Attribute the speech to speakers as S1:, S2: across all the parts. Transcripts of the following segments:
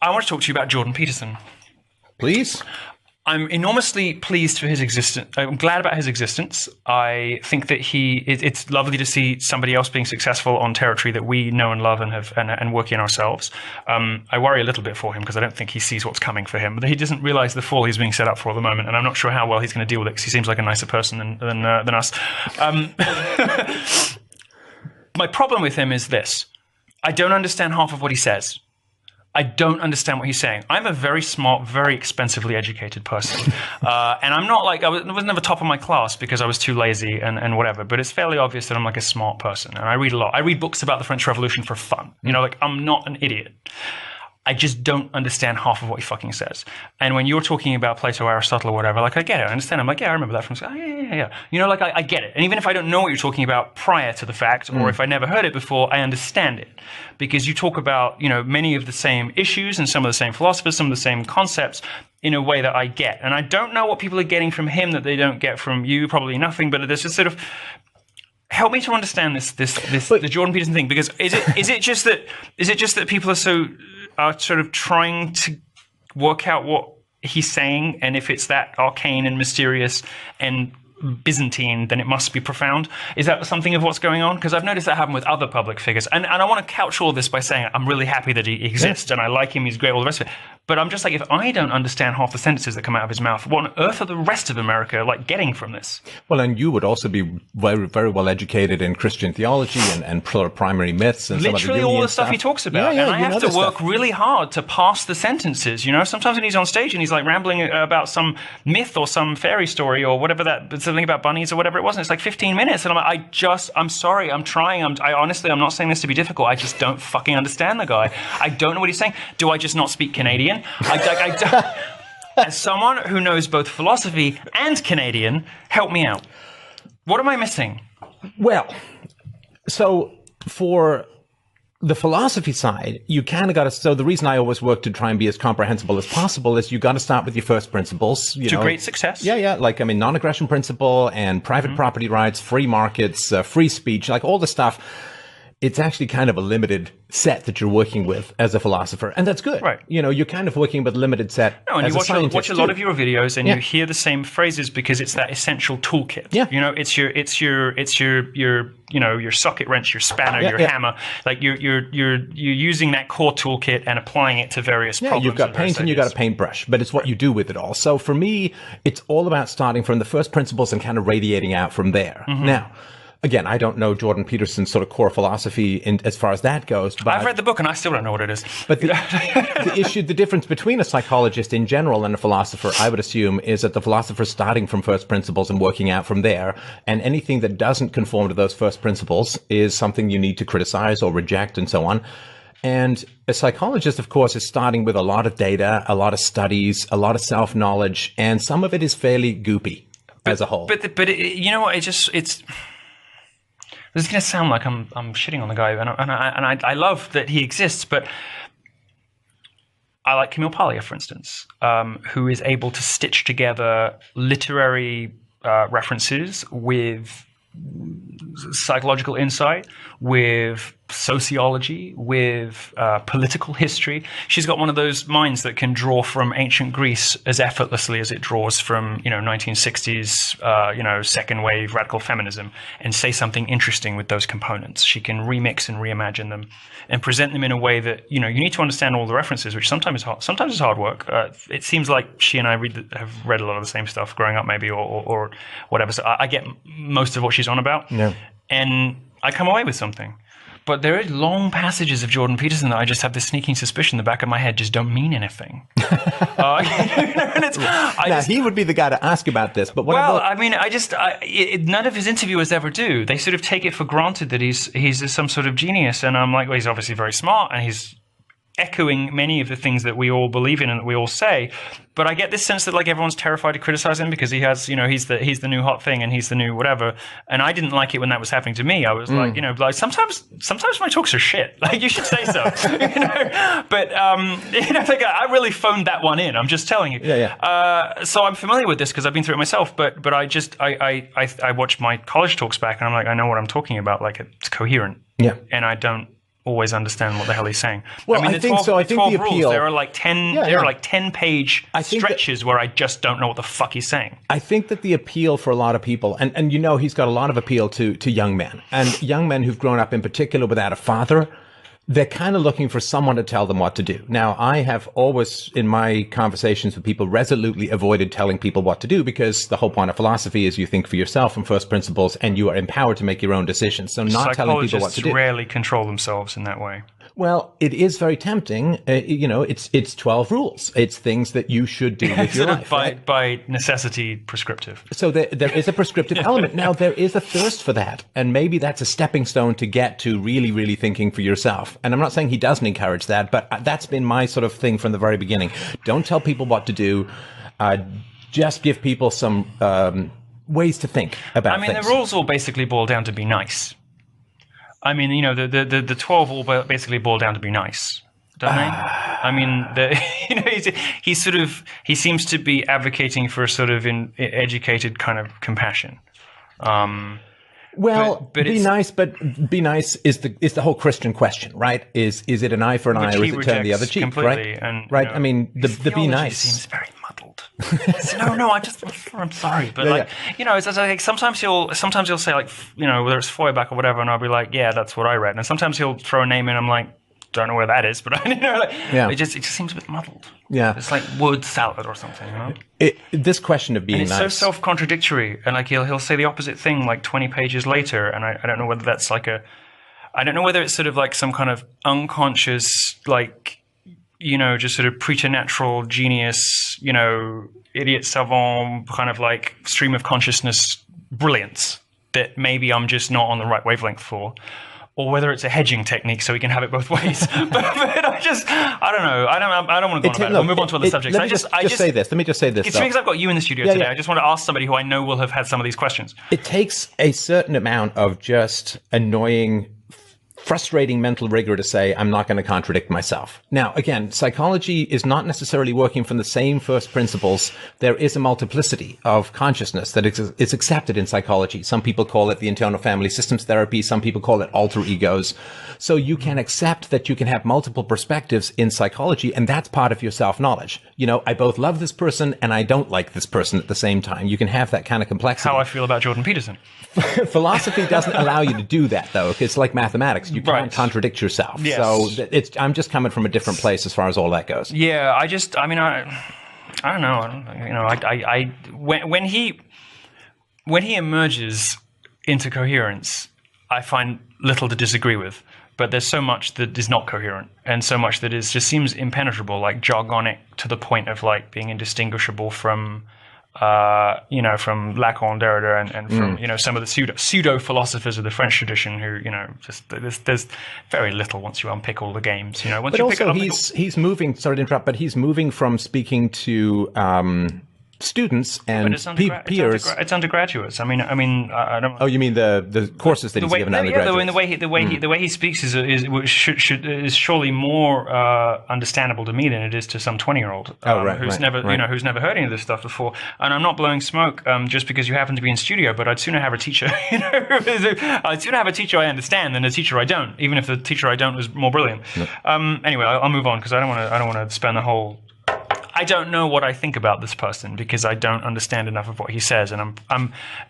S1: I want to talk to you about Jordan Peterson.
S2: Please.
S1: I'm enormously pleased for his existence. I'm glad about his existence. I think that it's lovely to see somebody else being successful on territory that we know and love and have and work in ourselves. I worry a little bit for him because I don't think he sees what's coming for him. But he doesn't realize the fall he's being set up for at the moment, and I'm not sure how well he's going to deal with it because he seems like a nicer person than us. My problem with him is this: I don't understand half of what he says. I don't understand what he's saying. I'm a very smart, very expensively educated person. And I'm not like, I was never top of my class because I was too lazy and whatever. But it's fairly obvious that I'm like a smart person. And I read a lot. I read books about the French Revolution for fun. You know, like I'm not an idiot. I just don't understand half of what he fucking says. And when you're talking about Plato, Aristotle, or whatever, like I get it, I understand. I'm like, yeah, I remember that from school. Oh, yeah. You know, like I get it. And even if I don't know what you're talking about prior to the fact, or if I never heard it before, I understand it. Because you talk about, you know, many of the same issues and some of the same philosophers, some of the same concepts in a way that I get. And I don't know what people are getting from him that they don't get from you, probably nothing, but there's just sort of help me to understand the Jordan Peterson thing, because is it just that people are sort of trying to work out what he's saying, and if it's that arcane and mysterious and Byzantine, then it must be profound. Is that something of what's going on? Because I've noticed that happen with other public figures. And I want to couch all this by saying I'm really happy that he exists and I like him, he's great, all the rest of it. But I'm just like, if I don't understand half the sentences that come out of his mouth, what on earth are the rest of America like getting from this?
S2: Well, and you would also be very, very well educated in Christian theology and primary myths and
S1: literally all the stuff he talks about.
S2: Yeah,
S1: and I have to work really hard to pass the sentences. You know, sometimes when he's on stage and he's like rambling about some myth or some fairy story or whatever something about bunnies or whatever it was, and it's like 15 minutes. And I'm like, I'm sorry, I'm trying. Honestly, I'm not saying this to be difficult. I just don't fucking understand the guy. I don't know what he's saying. Do I just not speak Canadian? I don't. As someone who knows both philosophy and Canadian, help me out. What am I missing?
S2: Well, so for the philosophy side, you kind of got to. So the reason I always work to try and be as comprehensible as possible is you got to start with your first principles.
S1: To great success.
S2: Yeah. Like, I mean, non-aggression principle and private property rights, free markets, free speech, like all the stuff. It's actually kind of a limited set that you're working with as a philosopher, and that's good.
S1: Right.
S2: You know, you're kind of working with a limited set.
S1: No, and
S2: as
S1: you watch a lot of your videos, and you hear the same phrases because it's that essential toolkit.
S2: Yeah.
S1: You know, it's your you know, your socket wrench, your spanner, your hammer. Like you're using that core toolkit and applying it to various problems.
S2: You've got paint and you've got a paintbrush, but it's what you do with it all. So for me, it's all about starting from the first principles and kind of radiating out from there. Now, again, I don't know Jordan Peterson's sort of core philosophy as far as that goes. But
S1: I've read the book and I still don't know what it is.
S2: But the difference between a psychologist in general and a philosopher, I would assume, is that the philosopher is starting from first principles and working out from there. And anything that doesn't conform to those first principles is something you need to criticize or reject and so on. And a psychologist, of course, is starting with a lot of data, a lot of studies, a lot of self-knowledge, and some of it is fairly goopy as a whole.
S1: But you know what? This is going to sound like I'm shitting on the guy, and I love that he exists, but I like Camille Paglia, for instance, who is able to stitch together literary references with psychological insight, with sociology, with political history. She's got one of those minds that can draw from ancient Greece as effortlessly as it draws from 1960s second wave radical feminism, and say something interesting with those components. She can remix and reimagine them and present them in a way that you need to understand all the references, which sometimes is hard work. It seems like she and I have read a lot of the same stuff growing up, maybe, or whatever. So I get most of what she's on about, and I come away with something. But there are long passages of Jordan Peterson that I just have this sneaking suspicion in the back of my head just don't mean anything.
S2: He would be the guy to ask about this. But
S1: none of his interviewers ever do. They sort of take it for granted that he's some sort of genius, and I'm like, well, he's obviously very smart, and he's echoing many of the things that we all believe in and that we all say. But I get this sense that like everyone's terrified to criticize him because he has, he's the new hot thing and he's the new whatever. And I didn't like it when that was happening to me. I was like, like sometimes my talks are shit. Like you should say so. But like I really phoned that one in. I'm just telling you. So I'm familiar with this because I've been through it myself. But I watch my college talks back and I'm like, I know what I'm talking about. Like it's coherent.
S2: Yeah.
S1: And I don't always understand what the hell he's saying.
S2: Well, I think so. I think the appeal.
S1: Rules, there are like 10. There are like 10-page stretches where I just don't know what the fuck he's saying.
S2: I think that the appeal for a lot of people, and he's got a lot of appeal to young men, and young men who've grown up in particular without a father. They're kind of looking for someone to tell them what to do. Now, I have always, in my conversations with people, resolutely avoided telling people what to do because the whole point of philosophy is you think for yourself from first principles and you are empowered to make your own decisions. So not telling people what to do.
S1: Psychologists rarely control themselves in that way.
S2: Well, it is very tempting. It's 12 rules. It's things that you should do with your life.
S1: By necessity, prescriptive.
S2: So there is a prescriptive element. Now, there is a thirst for that. And maybe that's a stepping stone to get to really, really thinking for yourself. And I'm not saying he doesn't encourage that, but that's been my sort of thing from the very beginning. Don't tell people what to do. Just give people some ways to think about things.
S1: The rules all basically boil down to be nice. I mean, the 12 all basically boil down to be nice, don't they? I mean, he seems to be advocating for a sort of educated kind of compassion.
S2: But be nice is the whole Christian question, right? Is it an eye for an eye or is it turn the other cheek, right?
S1: And,
S2: right. I mean, the be nice
S1: seems very muddled. I'm sorry, but it's like sometimes he'll say like whether it's Feuerbach or whatever, and I'll be like, yeah, that's what I read, and sometimes he'll throw a name in, I'm like, don't know where that is, but it just seems a bit muddled.
S2: Yeah,
S1: it's like wood salad or something.
S2: This question of being
S1: and it's
S2: nice,
S1: so self-contradictory, and like he'll say the opposite thing like 20 pages later, and I don't know whether that's like I don't know whether it's sort of like some kind of unconscious like just sort of preternatural genius, idiot savant kind of like stream of consciousness brilliance that maybe I'm just not on the right wavelength for. Or whether it's a hedging technique so we can have it both ways. but I don't know. I don't want to go on about it. We'll move on to other subjects.
S2: Let me just say this. It's
S1: because I've got you in the studio today. I just want to ask somebody who I know will have had some of these questions.
S2: It takes a certain amount of just annoying, frustrating mental rigor to say, I'm not going to contradict myself. Now, again, psychology is not necessarily working from the same first principles. There is a multiplicity of consciousness that is accepted in psychology. Some people call it the internal family systems therapy. Some people call it alter egos. So you can accept that you can have multiple perspectives in psychology, and that's part of your self-knowledge. I both love this person and I don't like this person at the same time. You can have that kind of complexity.
S1: How I feel about Jordan Peterson.
S2: Philosophy doesn't allow you to do that, though. It's like mathematics. You can't contradict yourself.
S1: Yes.
S2: So I'm just coming from a different place as far as all that goes.
S1: Yeah, I don't know. When he emerges into coherence, I find little to disagree with. But there's so much that is not coherent, and so much that just seems impenetrable, like jargonic to the point of like being indistinguishable from from Lacan, Derrida, and from some of the pseudo philosophers of the French tradition who just there's very little once you unpick all the games. Once
S2: but
S1: you
S2: also
S1: pick it up,
S2: he's moving. Sorry to interrupt, but he's moving from speaking to students and peers.
S1: It's undergraduates. I don't.
S2: Oh, you mean the courses that he's given undergraduates?
S1: The way he speaks is surely more understandable to me than it is to some 20-year-old who's never heard any of this stuff before. And I'm not blowing smoke just because you happen to be in studio, but I'd sooner have a teacher. I'd sooner have a teacher I understand than a teacher I don't, even if the teacher I don't was more brilliant. No. Anyway, I'll move on because I don't want to spend the whole. I don't know what I think about this person because I don't understand enough of what he says, and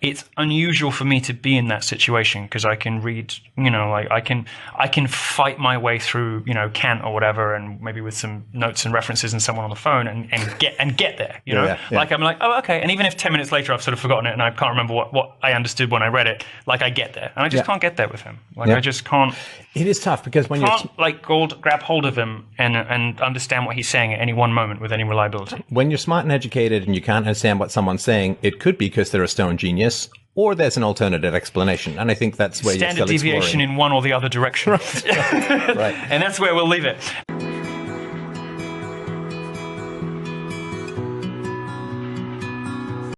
S1: it's unusual for me to be in that situation because I can read, I can fight my way through, Kant or whatever, and maybe with some notes and references and someone on the phone and get there, Yeah. Like I'm like, oh, okay, and even if 10 minutes later I've sort of forgotten it and I can't remember what I understood when I read it, like I get there, and I just can't get there with him. I just can't.
S2: It is tough because when
S1: grab hold of him and understand what he's saying at any one moment with any reliability.
S2: When you're smart and educated and you can't understand what someone's saying, it could be because they're a stone genius, or there's an alternative explanation. And I think that's where you're still
S1: standard deviation in one or the other direction.
S2: Right.
S1: And that's where we'll leave it.